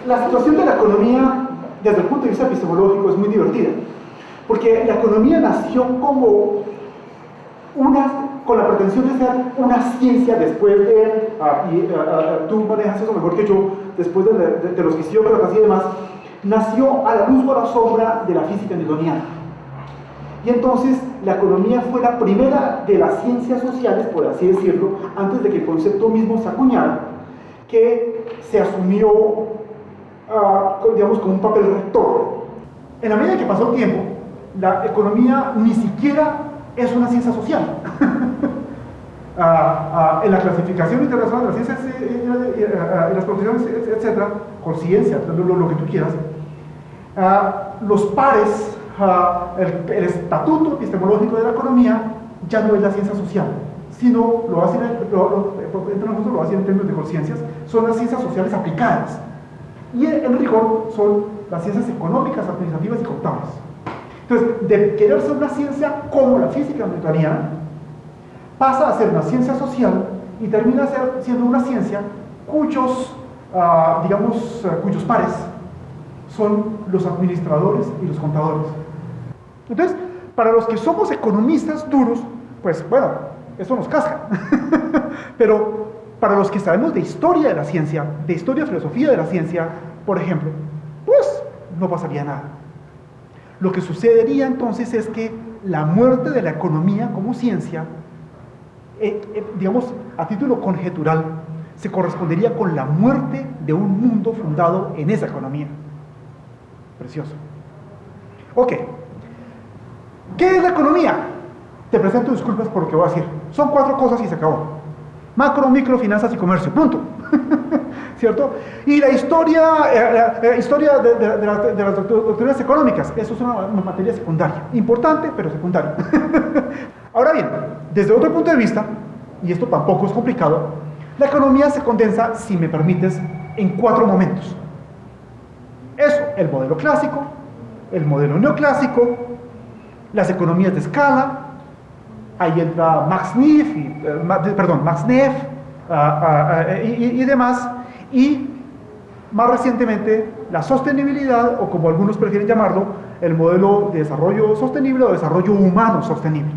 La situación de la economía desde el punto de vista epistemológico es muy divertida, porque la economía nació como con la pretensión de ser una ciencia después de, tú manejas eso mejor que yo, después de los fisiócratas y demás, nació a la luz o a la sombra de la física newtoniana. Y entonces la economía fue la primera de las ciencias sociales, por así decirlo, antes de que el concepto mismo se acuñara, que se asumió digamos, con un papel rector. En la medida que pasó el tiempo, la economía ni siquiera es una ciencia social. En la clasificación internacional de las ciencias y las profesiones, etcétera, con ciencia, lo que tú quieras, los pares, el estatuto epistemológico de la economía ya no es la ciencia social, sino lo hacen en términos de conciencias, son las ciencias sociales aplicadas. Y en rigor son las ciencias económicas, administrativas y contables. Entonces, de querer ser una ciencia como la física newtoniana, pasa a ser una ciencia social y termina siendo una ciencia cuyos pares son los administradores y los contadores. Entonces, para los que somos economistas duros, pues bueno, eso nos casca. Pero para los que sabemos de historia de la ciencia, de historia y filosofía de la ciencia, por ejemplo, pues no pasaría nada. Lo que sucedería entonces es que la muerte de la economía como ciencia, digamos, a título conjetural, se correspondería con la muerte de un mundo fundado en esa economía. Precioso. Ok. ¿Qué es la economía? Te presento disculpas por lo que voy a decir. Son 4 cosas y se acabó. Macro, micro, finanzas y comercio. Punto. ¿Cierto? Y la historia de las doctrinas económicas, eso es una materia secundaria. Importante, pero secundaria. Ahora bien, desde otro punto de vista, y esto tampoco es complicado, la economía se condensa, si me permites, en 4 momentos. Eso, el modelo clásico, el modelo neoclásico, las economías de escala, ahí entra Max Neff y demás, y más recientemente la sostenibilidad, o como algunos prefieren llamarlo, el modelo de desarrollo sostenible o desarrollo humano sostenible.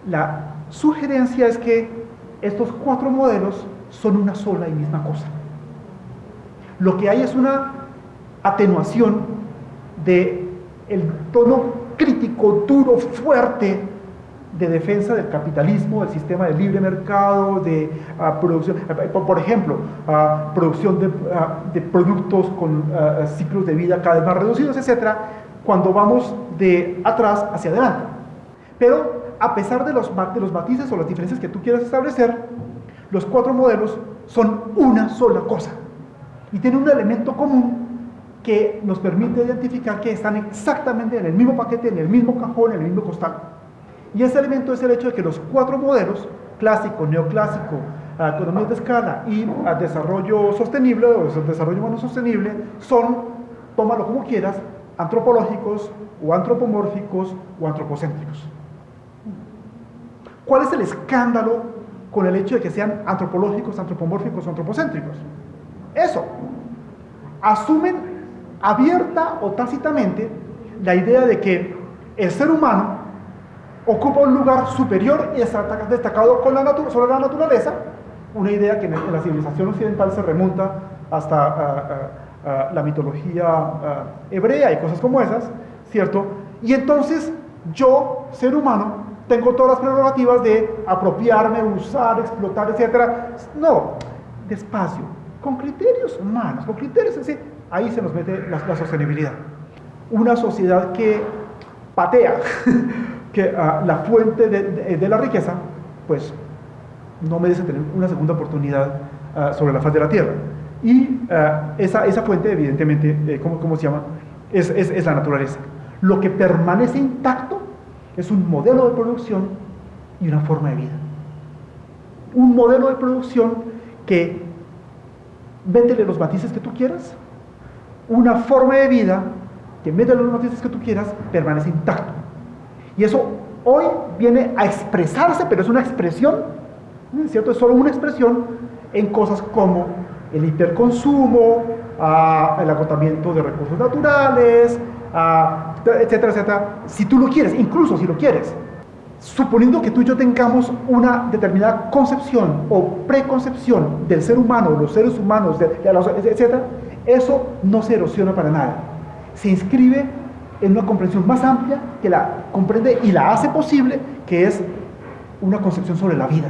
La sugerencia es que estos 4 modelos son una sola y misma cosa. Lo que hay es una atenuación del tono crítico, duro, fuerte de defensa del capitalismo, del sistema de libre mercado, de producción, por ejemplo, producción de productos con ciclos de vida cada vez más reducidos, etc., cuando vamos de atrás hacia adelante. Pero a pesar de los matices o las diferencias que tú quieras establecer, los 4 modelos son una sola cosa y tienen un elemento común que nos permite identificar que están exactamente en el mismo paquete, en el mismo cajón, en el mismo costal. Y ese elemento es el hecho de que los 4 modelos, clásico, neoclásico, economía de escala y desarrollo sostenible o desarrollo humano sostenible, son, tómalo como quieras, antropológicos o antropomórficos o antropocéntricos. ¿Cuál es el escándalo con el hecho de que sean antropológicos, antropomórficos o antropocéntricos? Eso, asumen abierta o tácitamente la idea de que el ser humano ocupa un lugar superior y está destacado sobre la naturaleza, una idea que en la civilización occidental se remonta hasta la mitología hebrea y cosas como esas, ¿cierto? Y entonces yo, ser humano, tengo todas las prerrogativas de apropiarme, usar, explotar, etc. No, despacio, con criterios humanos, con criterios así, ahí se nos mete la sostenibilidad. Una sociedad que patea que la fuente de la riqueza, pues no merece tener una segunda oportunidad sobre la faz de la tierra. Y esa fuente, evidentemente, ¿cómo se llama? Es la naturaleza. Lo que permanece intacto es un modelo de producción y una forma de vida. Un modelo de producción que métele los matices que tú quieras, una forma de vida que métele los matices que tú quieras, permanece intacto. Y eso hoy viene a expresarse, pero es una expresión, ¿no es cierto? Es solo una expresión en cosas como el hiperconsumo, el agotamiento de recursos naturales, etcétera, etcétera. Si tú lo quieres, incluso si lo quieres, suponiendo que tú y yo tengamos una determinada concepción o preconcepción del ser humano, los seres humanos, etcétera, eso no se erosiona para nada. Se inscribe en una comprensión más amplia que la comprende y la hace posible, que es una concepción sobre la vida.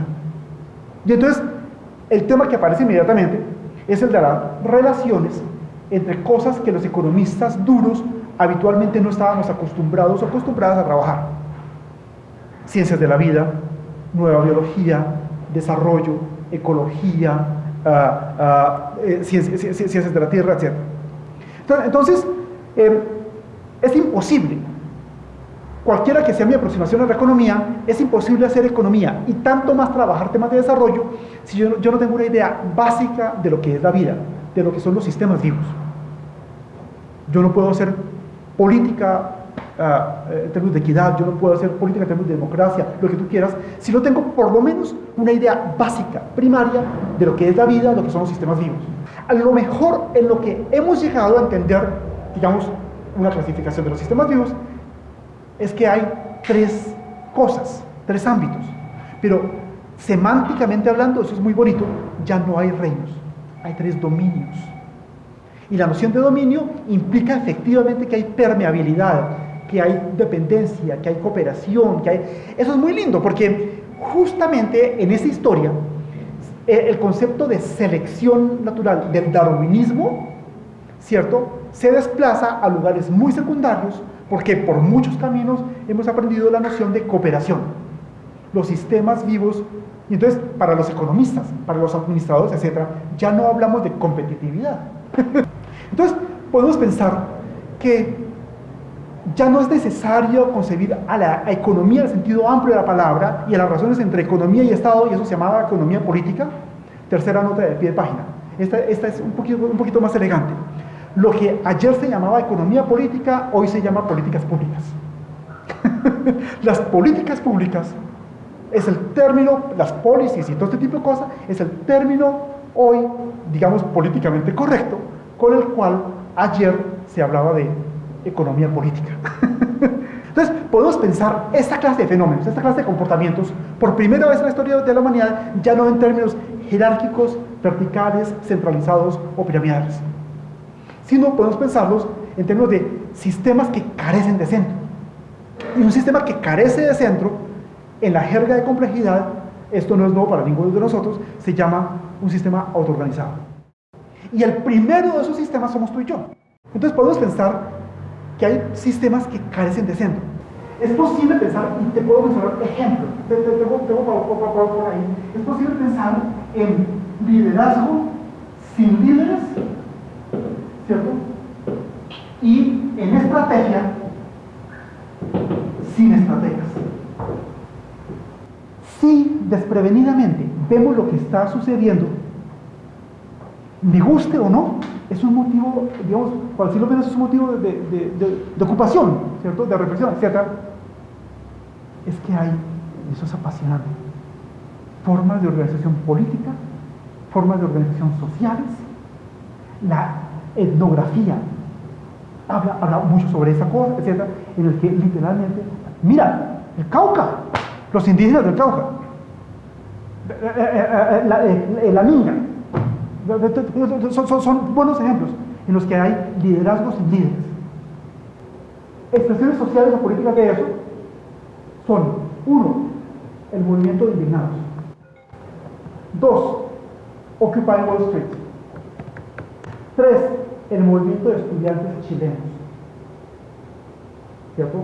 Y entonces, el tema que aparece inmediatamente es el de las relaciones entre cosas que los economistas duros habitualmente no estábamos acostumbrados o acostumbradas a trabajar. Ciencias de la vida, nueva biología, desarrollo, ecología, ciencias de la tierra, etc. Entonces, es imposible, cualquiera que sea mi aproximación a la economía, es imposible hacer economía y tanto más trabajar temas de desarrollo si yo no tengo una idea básica de lo que es la vida, de lo que son los sistemas vivos. Yo no puedo hacer política en términos de equidad, yo no puedo hacer política en términos de democracia, lo que tú quieras, si no tengo por lo menos una idea básica, primaria, de lo que es la vida, de lo que son los sistemas vivos. A lo mejor en lo que hemos llegado a entender, digamos, una clasificación de los sistemas vivos, es que hay tres cosas, tres ámbitos, pero semánticamente hablando, eso es muy bonito, ya no hay reinos, hay tres dominios. Y la noción de dominio implica efectivamente que hay permeabilidad, que hay dependencia, que hay cooperación, que hay... Eso es muy lindo, porque justamente en esa historia, el concepto de selección natural del darwinismo, ¿cierto?, se desplaza a lugares muy secundarios, porque por muchos caminos hemos aprendido la noción de cooperación. Los sistemas vivos, y entonces para los economistas, para los administradores, etc., ya no hablamos de competitividad. Entonces podemos pensar que ya no es necesario concebir a la economía en el sentido amplio de la palabra y a las relaciones entre economía y Estado, y eso se llamaba economía política. Tercera nota de pie de página. Esta es un poquito más elegante. Lo que ayer se llamaba economía política, hoy se llama políticas públicas. Las políticas públicas es el término, las policies y todo este tipo de cosas, es el término hoy, digamos, políticamente correcto, con el cual ayer se hablaba de economía política. Entonces, podemos pensar esta clase de fenómenos, esta clase de comportamientos, por primera vez en la historia de la humanidad, ya no en términos jerárquicos, verticales, centralizados o piramidales, sino podemos pensarlos en términos de sistemas que carecen de centro. Y un sistema que carece de centro, en la jerga de complejidad, esto no es nuevo para ninguno de nosotros, se llama un sistema autoorganizado. Y el primero de esos sistemas somos tú y yo. Entonces podemos pensar que hay sistemas que carecen de centro. Es posible pensar, y te puedo mencionar ejemplos, tengo por ahí, es posible pensar en liderazgo sin líderes, ¿cierto? Y en estrategia sin estrategas. Si desprevenidamente vemos lo que está sucediendo, me guste o no, es un motivo, digamos, para decirlo menos, es un motivo de ocupación, ¿cierto? De reflexión, etc. Es que hay, eso es apasionante, formas de organización política, formas de organización sociales. La etnografía habla mucho sobre esa cosa, etc. En el que literalmente, mira, el Cauca, los indígenas del Cauca, la Minga, son buenos ejemplos en los que hay liderazgos sin líderes. Expresiones sociales o políticas de eso son: 1, el movimiento de indignados; 2, Occupy Wall Street; 3, el movimiento de estudiantes chilenos, ¿cierto?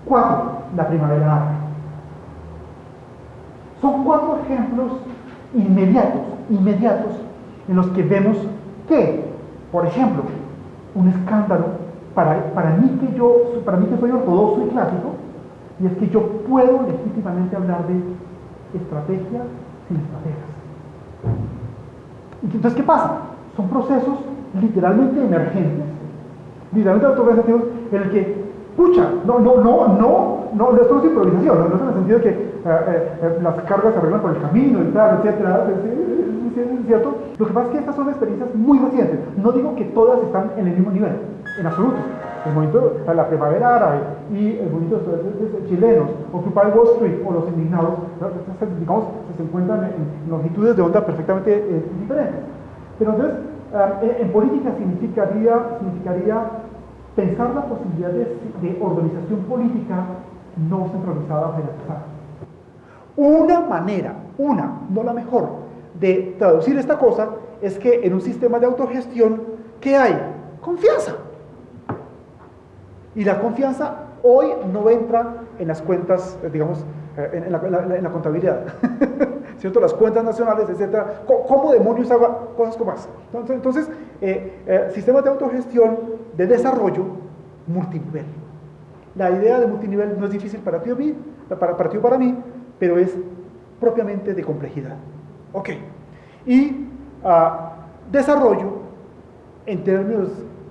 4, la primavera árabe. Son 4 ejemplos inmediatos en los que vemos que, por ejemplo, un escándalo para mí que soy ortodoxo y clásico, y es que yo puedo legítimamente hablar de estrategia sin estrategas. Entonces, ¿qué pasa? son procesos literalmente emergentes, literalmente autoorganizativos, en el que, pucha, esto no es improvisación, no es en el sentido de que las cargas se arreglan por el camino y tal, etcétera, ¿es cierto? Lo que pasa es que estas son experiencias muy recientes. No digo que todas están en el mismo nivel, en absoluto. El movimiento de la primavera árabe y el movimiento de estudiantes chilenos, Occupy Wall Street o los indignados, digamos, se encuentran en longitudes de onda perfectamente diferentes. Pero entonces, en política significaría pensar la posibilidad de organización política no centralizada o jerarquizada. Una manera, no la mejor, de traducir esta cosa es que en un sistema de autogestión, ¿qué hay? Confianza. Y la confianza hoy no entra en las cuentas, digamos, en la contabilidad, ¿cierto? Las cuentas nacionales, etcétera. ¿Cómo demonios hago cosas como esa? Entonces, sistemas de autogestión, de desarrollo multinivel. La idea de multinivel no es difícil para ti o para mí, pero es propiamente de complejidad. Ok. Y desarrollo en términos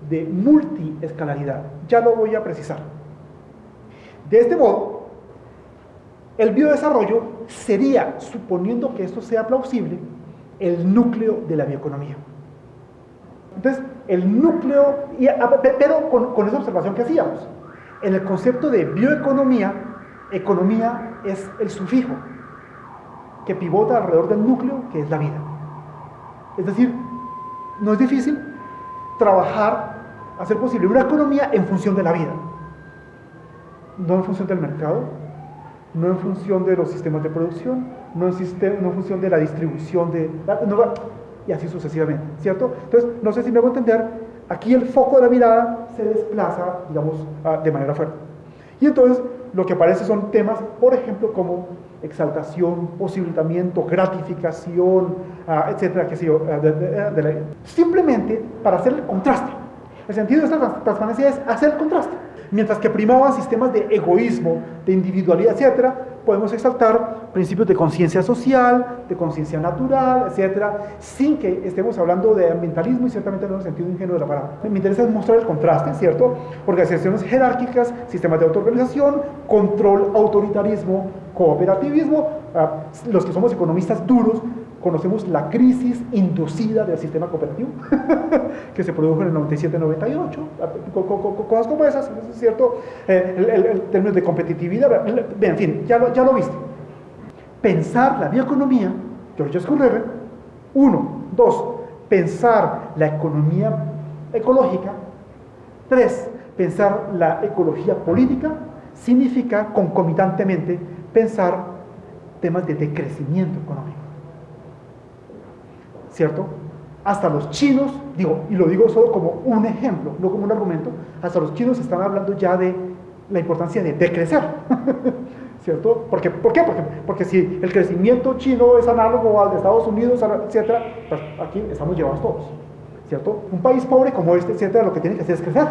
de multiescalaridad. Ya lo voy a precisar. De este modo, el biodesarrollo sería, suponiendo que esto sea plausible, el núcleo de la bioeconomía. Entonces, el núcleo, pero con esa observación que hacíamos, en el concepto de bioeconomía, economía es el sufijo que pivota alrededor del núcleo que es la vida. Es decir, no es difícil trabajar, hacer posible una economía en función de la vida, no en función del mercado, no en función de los sistemas de producción, no en función de la distribución y así sucesivamente, ¿cierto? Entonces, no sé si me hago entender, aquí el foco de la mirada se desplaza, digamos, de manera fuerte. Y entonces, lo que aparece son temas, por ejemplo, como exaltación, posibilitamiento, gratificación, etcétera, qué sé yo, simplemente para hacer el contraste. El sentido de esta transparencia es hacer el contraste. Mientras que primaban sistemas de egoísmo, de individualidad, etcétera, podemos exaltar principios de conciencia social, de conciencia natural, etcétera, sin que estemos hablando de ambientalismo y ciertamente no en el sentido ingenuo de la palabra. Me interesa mostrar el contraste, ¿cierto? Organizaciones jerárquicas, sistemas de autoorganización, control, autoritarismo, cooperativismo. Los que somos economistas duros conocemos la crisis inducida del sistema cooperativo que se produjo en el 97-98, cosas como esas, ¿es cierto? El término de competitividad, en fin, ya lo viste. Pensar la bioeconomía, George Scurrerer, 1, 2, pensar la economía ecológica, 3, pensar la ecología política, significa concomitantemente pensar temas de decrecimiento económico. ¿Cierto? Hasta los chinos, y lo digo solo como un ejemplo, no como un argumento, hasta los chinos están hablando ya de la importancia de decrecer, ¿cierto? ¿Por qué? Porque si el crecimiento chino es análogo al de Estados Unidos, etcétera, pues aquí estamos llevados todos, ¿cierto? Un país pobre como este, etcétera, lo que tiene que hacer es crecer,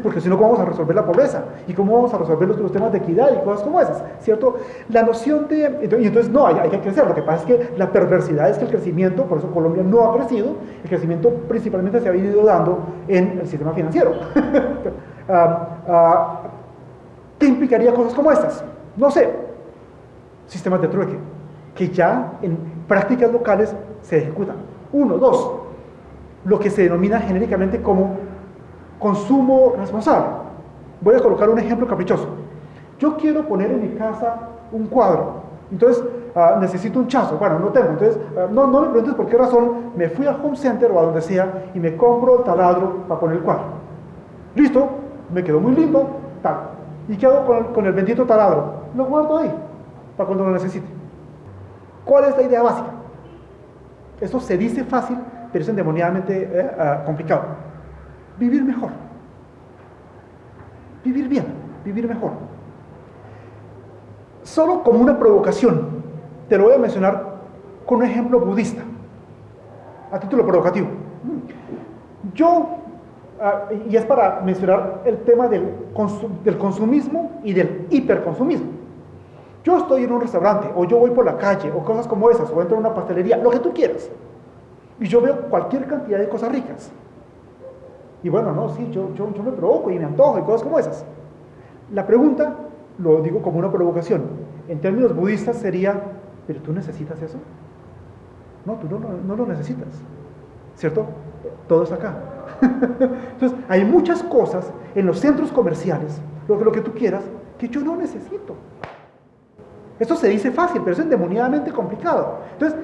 porque si no, ¿cómo vamos a resolver la pobreza? ¿Y cómo vamos a resolver los temas de equidad y cosas como esas? ¿Cierto? La noción de... Y entonces, no, hay que crecer. Lo que pasa es que la perversidad es que el crecimiento, por eso Colombia no ha crecido, el crecimiento principalmente se ha venido dando en el sistema financiero. ¿Qué implicaría cosas como estas? No sé, sistemas de trueque, que ya en prácticas locales se ejecutan. 1, 2, lo que se denomina genéricamente como consumo responsable. Voy a colocar un ejemplo caprichoso. Yo quiero poner en mi casa un cuadro, entonces necesito un chazo. Bueno, no tengo, entonces no me preguntes por qué razón. Me fui al Home Center o a donde sea y me compro el taladro para poner el cuadro. Listo, me quedó muy lindo, tal. ¿Y qué hago con el bendito taladro? Lo guardo ahí, para cuando lo necesite. ¿Cuál es la idea básica? Esto se dice fácil, pero es endemoniadamente complicado. Vivir mejor. Vivir bien, vivir mejor. Solo como una provocación, te lo voy a mencionar con un ejemplo budista, a título provocativo. Y es para mencionar el tema del consumismo y del hiperconsumismo. Yo estoy en un restaurante, o yo voy por la calle, o cosas como esas, o entro en una pastelería, lo que tú quieras. y yo veo cualquier cantidad de cosas ricas. Y bueno, no, sí, yo me provoco y me antojo y cosas como esas. La pregunta, lo digo como una provocación, en términos budistas sería, ¿pero tú necesitas eso? No, tú no lo necesitas, ¿cierto? Todo está acá. Entonces, hay muchas cosas en los centros comerciales, lo que tú quieras, que yo no necesito. Esto se dice fácil, pero es endemoniadamente complicado. Entonces,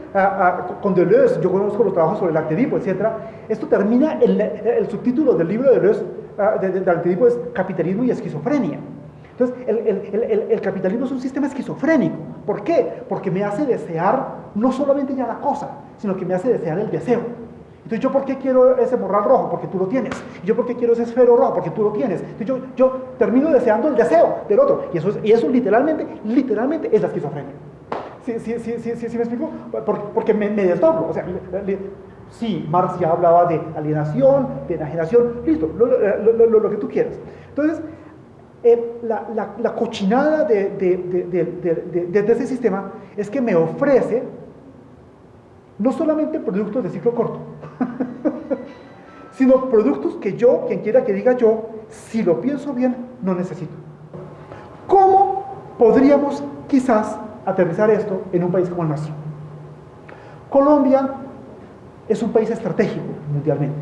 con Deleuze, yo conozco los trabajos sobre el arquetipo, etc. Esto termina, el subtítulo del libro de Deleuze, del arquetipo es Capitalismo y Esquizofrenia. Entonces, el capitalismo es un sistema esquizofrénico. ¿Por qué? Porque me hace desear no solamente ya la cosa, sino que me hace desear el deseo. Entonces, ¿yo por qué quiero ese morral rojo? Porque tú lo tienes. ¿Y yo por qué quiero ese esfero rojo? Porque tú lo tienes. Entonces, yo termino deseando el deseo del otro. Y eso literalmente es la esquizofrenia. ¿Sí me explico? Porque me desdoblo. O sea, sí, Marx ya hablaba de alienación, de enajenación. Listo, lo que tú quieras. Entonces, la cochinada de ese sistema es que me ofrece no solamente productos de ciclo corto, sino productos que yo, quien quiera que diga yo, si lo pienso bien, no necesito. ¿Cómo podríamos quizás aterrizar esto en un país como el nuestro? Colombia es un país estratégico mundialmente.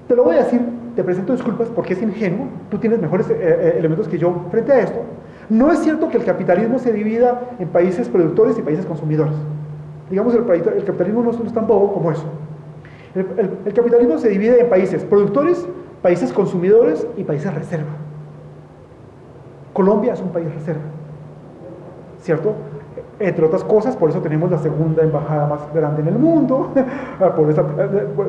Te lo voy a decir, te presento disculpas porque es ingenuo, tú tienes mejores elementos que yo frente a esto. No es cierto que el capitalismo se divida en países productores y países consumidores. Digamos, el capitalismo no es tan bobo como eso. El capitalismo se divide en países productores, países consumidores y países reserva. Colombia es un país reserva, ¿cierto? Entre otras cosas, por eso tenemos la segunda embajada más grande en el mundo.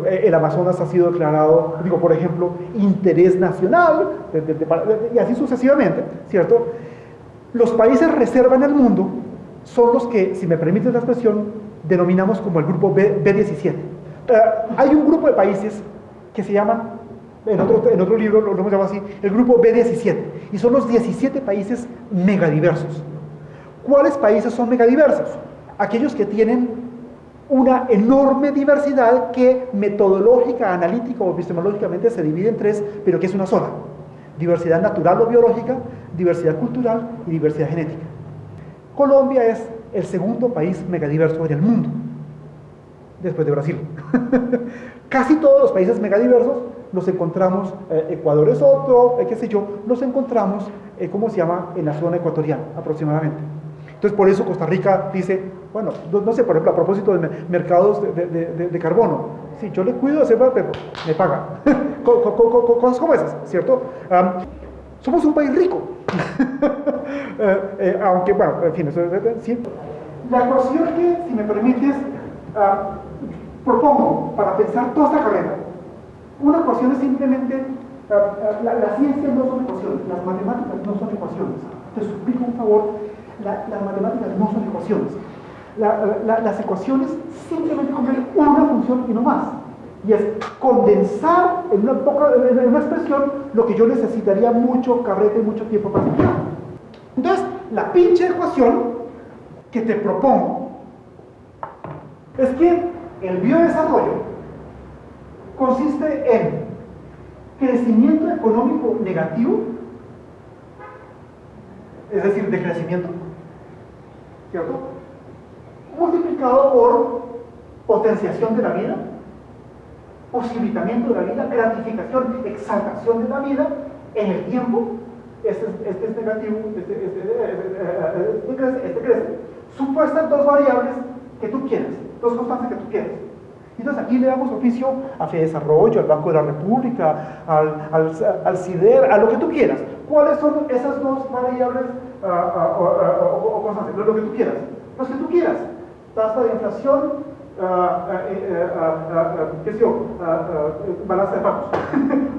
El Amazonas ha sido declarado, por ejemplo, interés nacional, y así sucesivamente, ¿cierto? Los países reserva en el mundo son los que, si me permites la expresión, denominamos como el grupo B17. Hay un grupo de países que se llaman, en otro libro lo hemos llamado así, el grupo B17, y son los 17 países megadiversos. ¿Cuáles países son megadiversos? Aquellos que tienen una enorme diversidad que metodológica, analítica o epistemológicamente se divide en tres, pero que es una sola. Diversidad natural o biológica, diversidad cultural y diversidad genética. Colombia es el segundo país megadiverso del mundo, después de Brasil. Casi todos los países megadiversos los encontramos, Ecuador es otro, qué sé yo, los encontramos, ¿cómo se llama?, en la zona ecuatoriana, aproximadamente. Entonces, por eso Costa Rica dice, bueno, no sé, por ejemplo, a propósito de mercados de carbono, si yo le cuido de ese papel, me paga. Cosas como esas, ¿cierto? Somos un país rico. Aunque, bueno, en fin, eso sí. La ecuación que, si me permites, propongo para pensar toda esta carrera, una ecuación es simplemente, la ciencia no son ecuaciones, las matemáticas no son ecuaciones. Te suplico un favor, las matemáticas no son ecuaciones. Las ecuaciones simplemente cumplen una función y no más. Y es condensar en una expresión lo que yo necesitaría mucho carrete y mucho tiempo para explicar. Entonces, la pinche ecuación que te propongo es que el biodesarrollo consiste en crecimiento económico negativo, es decir, decrecimiento, ¿cierto?, multiplicado por potenciación de la vida, posibilitamiento de la vida, gratificación, exaltación de la vida en el tiempo. Este es negativo, este crece, supuestas dos variables que tú quieras, dos constantes que tú quieras. Entonces aquí le damos oficio a Fedesarrollo, al Banco de la República, al CIDER, a lo que tú quieras. ¿Cuáles son esas dos variables o constantes? Lo que tú quieras. Los que tú quieras. Tasa de inflación, qué sé yo, balanza de pagos.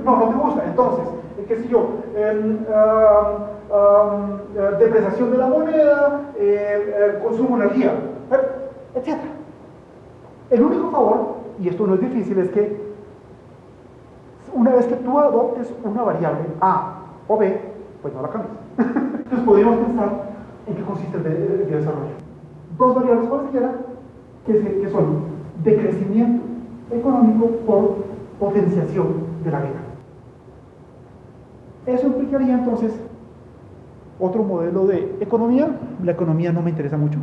No te gusta. Entonces, qué sé yo, depreciación de la moneda, consumo de energía, etc. El único favor, y esto no es difícil, es que una vez que tú adoptes una variable A o B, pues no la cambies. Entonces podríamos pensar en qué consiste el desarrollo. Dos variables cualquiera que son decrecimiento económico por potenciación de la vida. Eso implicaría entonces otro modelo de economía. La economía no me interesa mucho,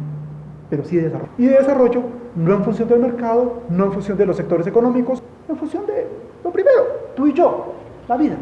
pero sí de desarrollo. Y de desarrollo no en función del mercado, no en función de los sectores económicos, en función de lo primero, tú y yo, la vida.